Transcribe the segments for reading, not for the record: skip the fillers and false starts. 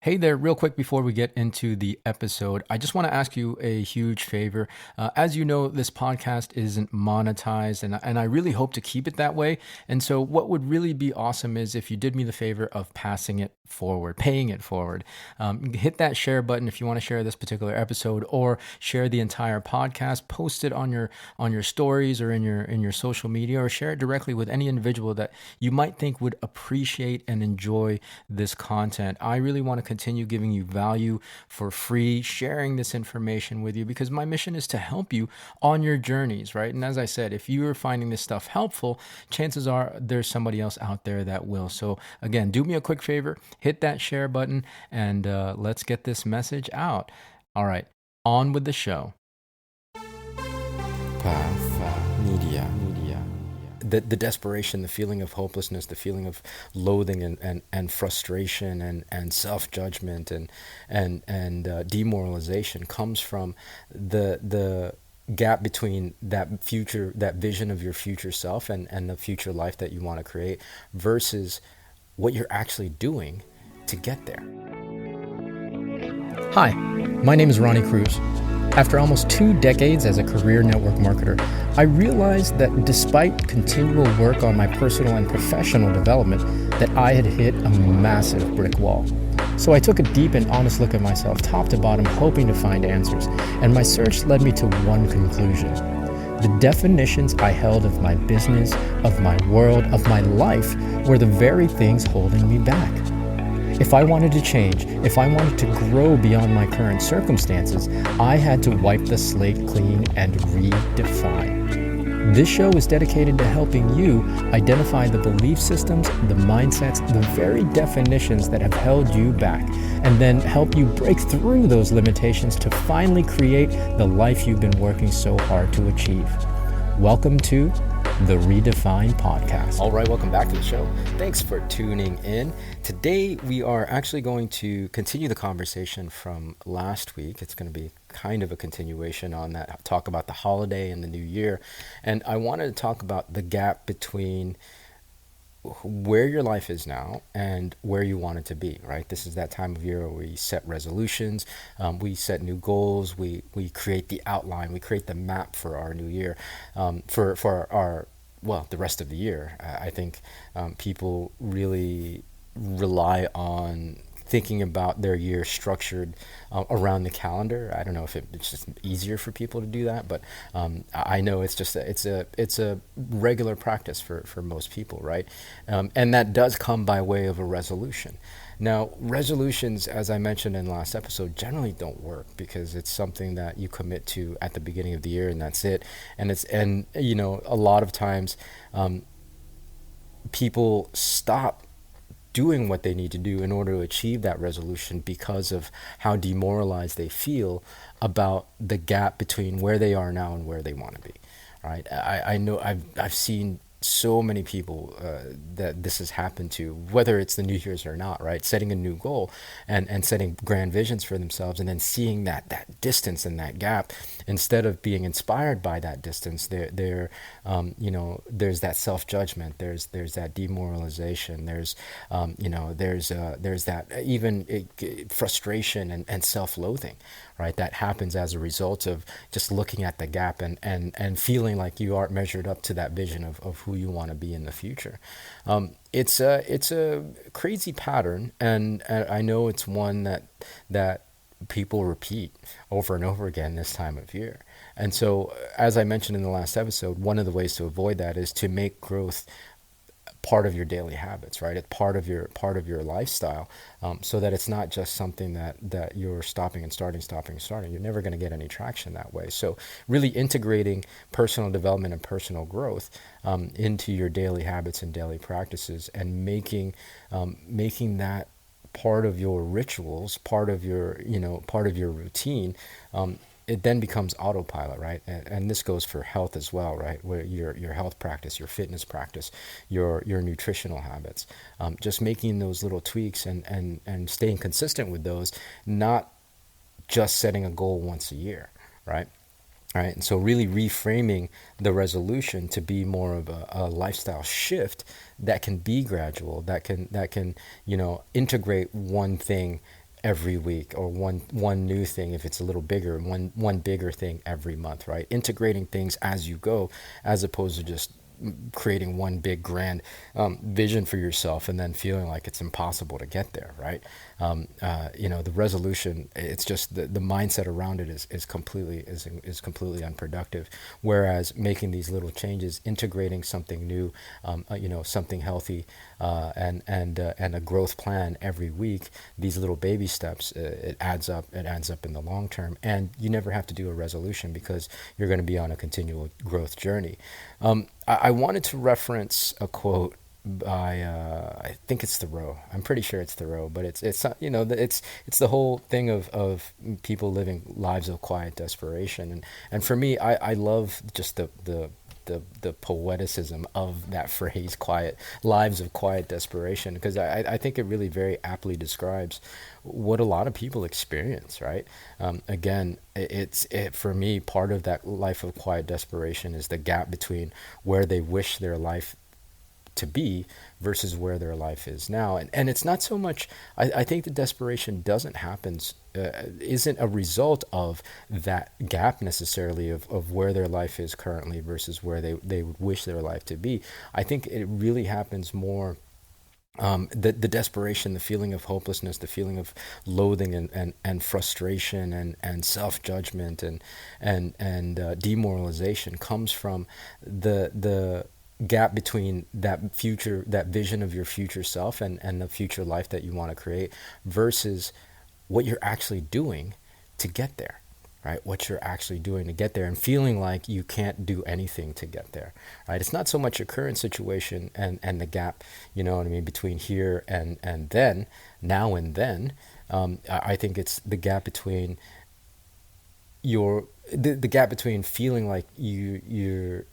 Hey there, real quick before we get into the episode, I just want to ask you a huge favor. As you know, this podcast isn't monetized, and I really hope to keep it that way. And so, what would really be awesome is if you did me the favor of passing it forward, paying it forward. Hit that share button if you want to share this particular episode, or share the entire podcast. Post it on your stories or in your social media, or share it directly with any individual that you might think would appreciate and enjoy this content. I really want to continue giving you value for free, sharing this information with you, because my mission is to help you on your journeys, right? And as I said, if you are finding this stuff helpful, chances are there's somebody else out there that will. So again, do me a quick favor, hit that share button, and let's get this message out. All right, on with the show. Media. The desperation, the feeling of hopelessness, the feeling of loathing and frustration and self-judgment and demoralization comes from the gap between that vision of your future self and the future life that you want to create versus what you're actually doing to get there. Hi, my name is Ronnie Cruz. After almost 2 decades as a career network marketer, I realized that despite continual work on my personal and professional development, that I had hit a massive brick wall. So I took a deep and honest look at myself, top to bottom, hoping to find answers, and my search led me to one conclusion. The definitions I held of my business, of my world, of my life were the very things holding me back. If I wanted to change, if I wanted to grow beyond my current circumstances, I had to wipe the slate clean and redefine. This show is dedicated to helping you identify the belief systems, the mindsets, the very definitions that have held you back, and then help you break through those limitations to finally create the life you've been working so hard to achieve. Welcome to the ReDEFINE Podcast. All right, welcome back to the show. Thanks for tuning in. Today, we are actually going to continue the conversation from last week. It's going to be kind of a continuation on that, talk about the holiday and the new year. And I wanted to talk about the gap between where your life is now and where you want it to be, right? This is that time of year where we set resolutions, we set new goals, we create the outline, we create the map for our new year, the rest of the year. I think people really rely on thinking about their year structured around the calendar. I don't know if it's just easier for people to do that, but I know it's just it's a regular practice for most people, right? And that does come by way of a resolution. Now, resolutions, as I mentioned in the last episode, generally don't work because it's something that you commit to at the beginning of the year and that's it. And a lot of times people stop doing what they need to do in order to achieve that resolution because of how demoralized they feel about the gap between where they are now and where they want to be. Right? I know I've seen so many people that this has happened to, whether it's the New Year's or not, right? Setting a new goal and setting grand visions for themselves, and then seeing that distance and that gap, instead of being inspired by that distance, there's that self-judgment, there's that demoralization, there's that even frustration and self-loathing, right? That happens as a result of just looking at the gap and feeling like you aren't measured up to that vision of who you want to be in the future. It's a crazy pattern, and I know it's one that people repeat over and over again this time of year. And so, as I mentioned in the last episode, one of the ways to avoid that is to make growth part of your daily habits, right? It's part of your lifestyle, so that it's not just something that you're stopping and starting. You're never going to get any traction that way. So really integrating personal development and personal growth into your daily habits and daily practices, and making that part of your rituals, part of your routine. It then becomes autopilot, right? And this goes for health as well, right? Where your health practice, your fitness practice, your nutritional habits, just making those little tweaks and staying consistent with those, not just setting a goal once a year, right? All right, and so really reframing the resolution to be more of a lifestyle shift that can be gradual, that can integrate one thing every week, or one new thing if it's a little bigger, and one bigger thing every month, right? Integrating things as you go, as opposed to just creating one big grand vision for yourself and then feeling like it's impossible to get there, right? The resolution, it's just the mindset around it is completely unproductive. Whereas making these little changes, integrating something new, something healthy, and a growth plan every week, these little baby steps, it adds up. It adds up in the long term, and you never have to do a resolution because you're going to be on a continual growth journey. I wanted to reference a quote by I think it's Thoreau. I'm pretty sure it's Thoreau, but it's it's the whole thing of people living lives of quiet desperation, and for me, I love just the poeticism of that phrase, quiet lives of quiet desperation, because I think it really very aptly describes what a lot of people experience, right? Again, for me, part of that life of quiet desperation is the gap between where they wish their life to be versus where their life is now. And it's not so much, I think the desperation isn't a result of that gap necessarily of where their life is currently versus where they would wish their life to be. I think it really happens more, the desperation, the feeling of hopelessness, the feeling of loathing and frustration and self-judgment and demoralization comes from the gap between that vision of your future self and the future life that you want to create versus what you're actually doing to get there, right? What you're actually doing to get there, and feeling like you can't do anything to get there, right? It's not so much your current situation and the gap, you know what I mean, between here and then, now and then. I think it's the gap between the gap between feeling like you're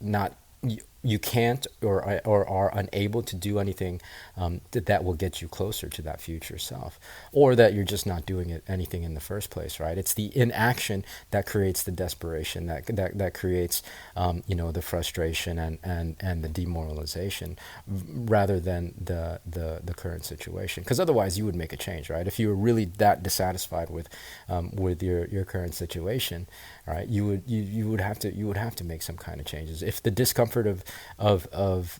not, you can't or are unable to do anything that will get you closer to that future self, or that you're just not doing anything in the first place, right? It's the inaction that creates the desperation, that creates the frustration and the demoralization, rather than the current situation. Because otherwise you would make a change, right? If you were really that dissatisfied with your current situation, right, you would have to make some kind of changes. If the discomfort of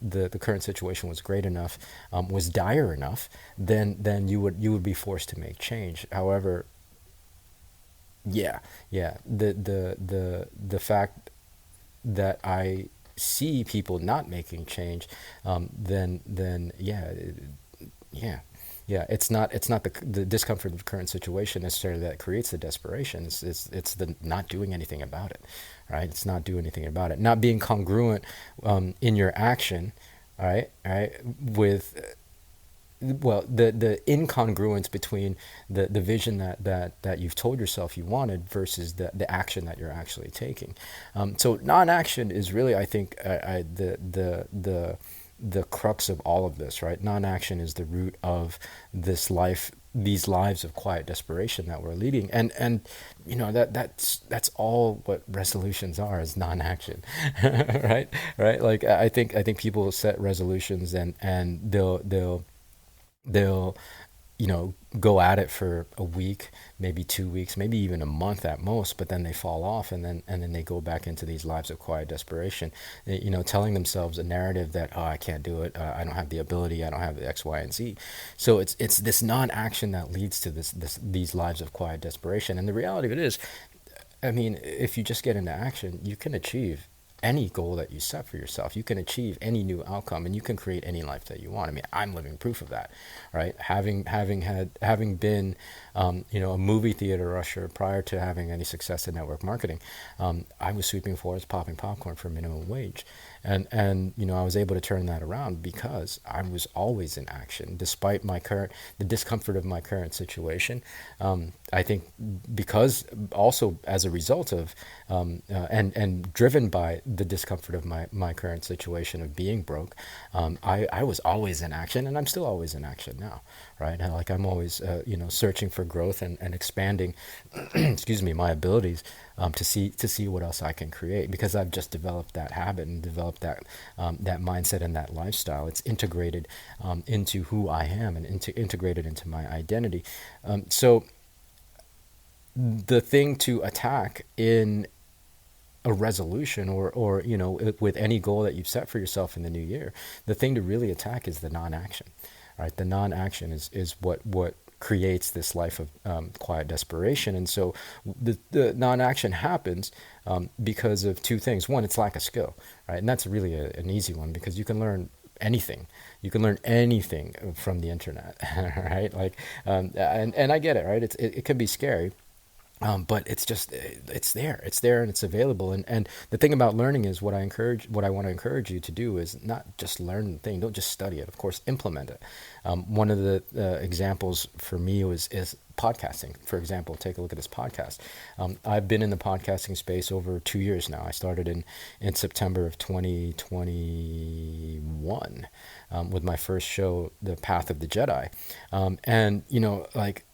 the current situation was great enough, was dire enough, then you would be forced to make change. However, the fact that I see people not making change, it's not the discomfort of the current situation necessarily that creates the desperation. It's the not doing anything about it, right? It's not doing anything about it, not being congruent in your action, right? With the incongruence between the vision that you've told yourself you wanted versus the action that you're actually taking. So non-action is really, I think, the crux of all of this, right? Non-action is the root of these lives of quiet desperation that we're leading, and that's all what resolutions are, is non-action. right Like, I think people set resolutions and they'll go at it for a week, maybe 2 weeks, maybe even a month at most, but then they fall off, and then they go back into these lives of quiet desperation, telling themselves a narrative that, oh, I can't do it, I don't have the ability, I don't have the X, Y, and Z. So it's this non-action that leads to these lives of quiet desperation. And the reality of it is, I mean, if you just get into action, you can achieve any goal that you set for yourself. You can achieve any new outcome, and you can create any life that you want. I mean, I'm living proof of that, right? Having been, a movie theater usher prior to having any success in network marketing, I was sweeping floors, popping popcorn for minimum wage. And I was able to turn that around because I was always in action, despite the discomfort of my current situation. I think because also as a result of, and driven by the discomfort of my current situation of being broke, I was always in action, and I'm still always in action now, right? Like, I'm always, searching for growth and expanding, excuse me, my abilities, to see what else I can create, because I've just developed that habit and developed that mindset and that lifestyle. It's integrated into who I am and integrated into my identity. So the thing to attack in a resolution, or with any goal that you've set for yourself in the new year, the thing to really attack is the non-action. Right? The non-action is what creates this life of quiet desperation. And so the non-action happens because of two things. One, it's lack of skill, right? And that's really an easy one, because you can learn anything. You can learn anything from the internet, right? Like, and I get it, right? It can be scary. But it's there and it's available. And the thing about learning is, what I want to encourage you to do is not just learn the thing. Don't just study it. Of course, implement it. One of the examples for me is podcasting. For example, take a look at this podcast. I've been in the podcasting space over 2 years now. I started in September of 2021 with my first show, The Path of the Jedi. And, like,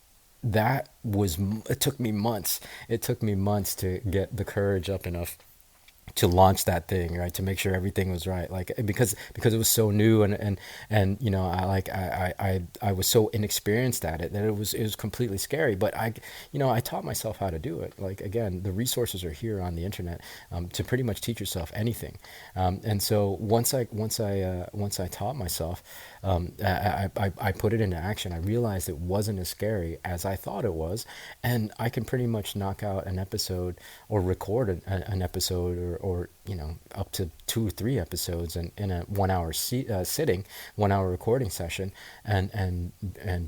it took me months. It took me months to get the courage up enough to launch that thing, right? To make sure everything was right, like, because it was so new, and I was so inexperienced at it that it was completely scary. But I taught myself how to do it. Like, again, the resources are here on the internet to pretty much teach yourself anything. And so once I taught myself, I put it into action. I realized it wasn't as scary as I thought it was, and I can pretty much knock out an episode, or record an episode, or up to 2 or 3 episodes in a 1 hour sitting, 1 hour recording session, and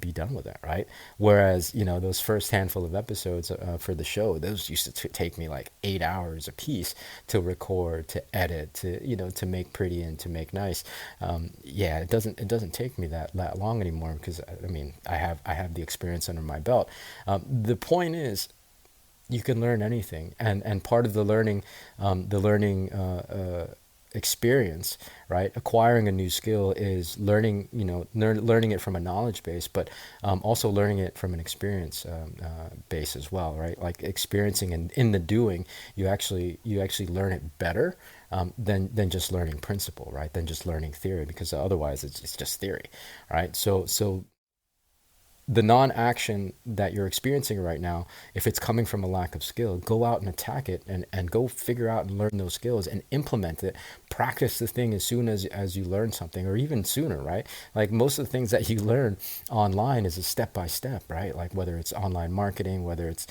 be done with it, right? Whereas those first handful of episodes for the show, those used to take me like 8 hours a piece to record, to edit, to make pretty and to make nice. It doesn't take me that long anymore, because I have the experience under my belt. The point is, you can learn anything, and part of the learning experience, right? Acquiring a new skill is learning it from a knowledge base, but also learning it from an experience base as well, right? Like, experiencing and in the doing, you actually learn it better than just learning principle, right? Than just learning theory, because otherwise it's just theory, right? So the non-action that you're experiencing right now, if it's coming from a lack of skill, go out and attack it, and go figure out and learn those skills and implement it. Practice the thing as soon as you learn something, or even sooner, right? Like, most of the things that you learn online is a step-by-step, right? Like, whether it's online marketing, whether it's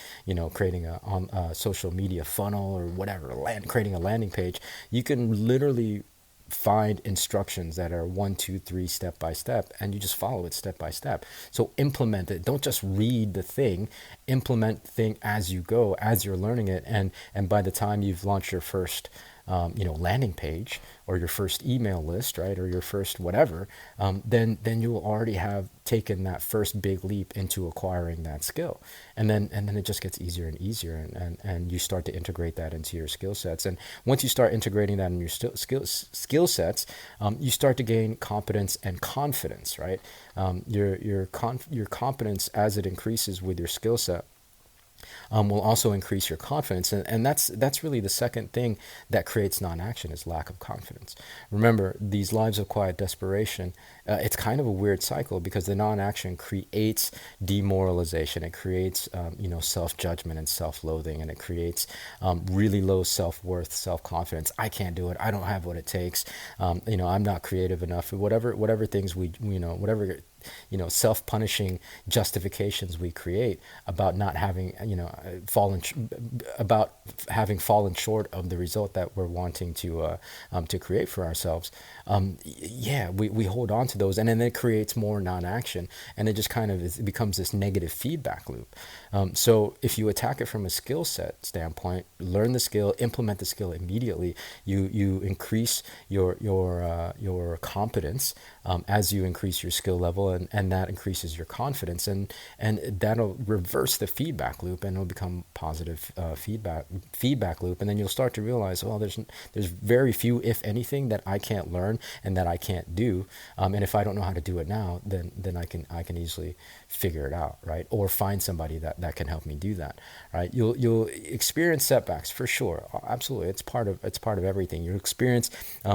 creating a social media funnel, or whatever, creating a landing page, you can literally find instructions that are 1, 2, 3 step by step, and you just follow it step by step. So implement it. Don't just read the thing. Implement the thing as you go, as you're learning it, and by the time you've launched your first landing page, or your first email list, right, or your first whatever, then you'll already have taken that first big leap into acquiring that skill, and then it just gets easier and easier, and you start to integrate that into your skill sets. And once you start integrating that in your skill sets, you start to gain competence and confidence, right? Your competence, as it increases with your skill set, will also increase your confidence. And that's really the second thing that creates non-action, is lack of confidence. Remember, these lives of quiet desperation, it's kind of a weird cycle, because the non-action creates demoralization. It creates, self-judgment and self-loathing, and it creates really low self-worth, self-confidence. I can't do it. I don't have what it takes. I'm not creative enough. Whatever things whatever self-punishing justifications we create about not having, about having fallen short of the result that we're wanting to create for ourselves. We hold on to those, and then it creates more non-action, and it just it becomes this negative feedback loop. So if you attack it from a skill set standpoint, learn the skill, implement the skill immediately, you increase your competence as you increase your skill level, control, and that increases your confidence, and that'll reverse the feedback loop, and it'll become positive feedback loop. And then you'll start to realize, well, there's very few, if anything, that I can't learn and that I can't do. And if I don't know how to do it now, then I can easily figure it out, right? Or find somebody that can help me do that, right? You'll experience setbacks for sure, absolutely. It's part of everything. You'll experience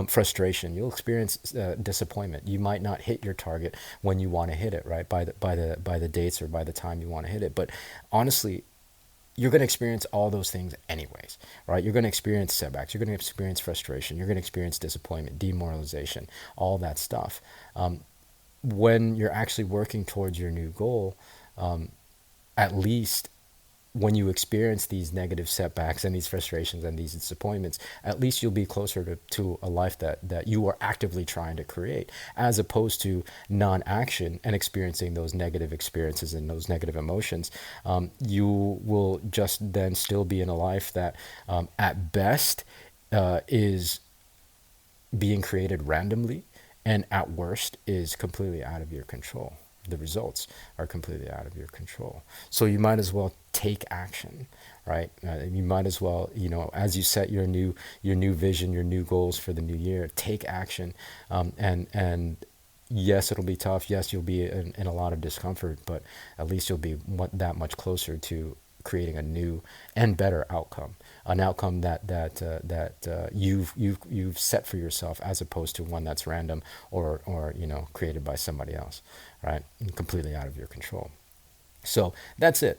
frustration. You'll experience disappointment. You might not hit your target when you want to hit it, right? By the dates or by the time you want to hit it. But honestly, you're going to experience all those things anyways, right? You're going to experience setbacks. You're going to experience frustration. You're going to experience disappointment, demoralization, all that stuff. When you're actually working towards your new goal, at least when you experience these negative setbacks and these frustrations and these disappointments, at least you'll be closer to a life that you are actively trying to create, as opposed to non-action and experiencing those negative experiences and those negative emotions. You will just then still be in a life that at best is being created randomly, and at worst is completely out of your control. The results are completely out of your control. So you might as well take action, right? You might as well, as you set your new vision, your new goals for the new year, take action. And yes, it'll be tough. Yes, you'll be in a lot of discomfort, but at least you'll be that much closer to creating a new and better outcome, an outcome that you've set for yourself, as opposed to one that's random or created by somebody else, right? And completely out of your control. So that's it.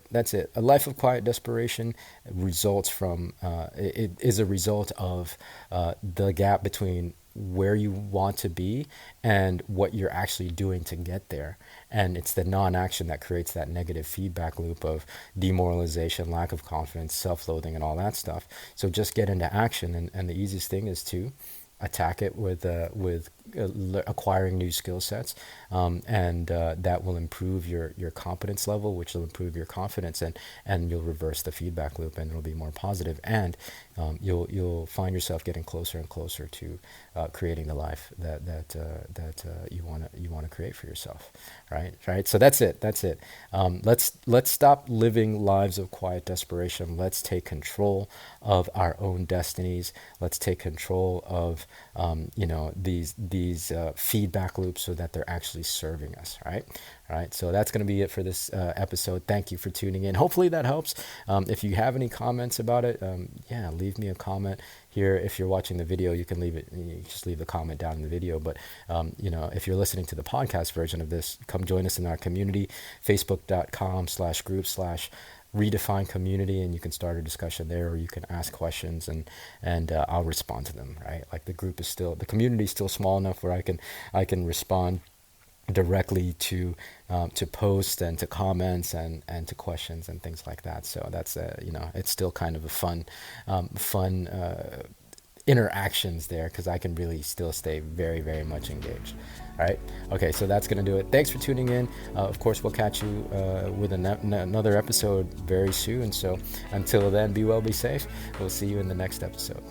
A life of quiet desperation results from it is a result of the gap between where you want to be and what you're actually doing to get there. And it's the non-action that creates that negative feedback loop of demoralization, lack of confidence, self-loathing, and all that stuff. So just get into action, and the easiest thing is to attack it with acquiring new skill sets, and that will improve your competence level, which will improve your confidence, and you'll reverse the feedback loop, and it'll be more positive, and you'll find yourself getting closer and closer to creating the life that you want to create for yourself, right? So that's it. Let's stop living lives of quiet desperation. Let's take control of our own destinies. Let's take control of these feedback loops, so that they're actually serving us, right? All right, so that's going to be it for this episode. Thank you for tuning in. Hopefully that helps. If you have any comments about it, leave me a comment here. If you're watching the video, you can just leave the comment down in the video. But if you're listening to the podcast version of this, come join us in our community, facebook.com/group/ReDEFINE community, and you can start a discussion there, or you can ask questions, and I'll respond to them, right? Like the community is still small enough where I can respond directly to posts and to comments and to questions and things like that. So that's it's still kind of a fun interactions there, because I can really still stay very, very much engaged. All right. Okay. So that's going to do it. Thanks for tuning in. Of course, we'll catch you with another episode very soon. So until then, be well, be safe. We'll see you in the next episode.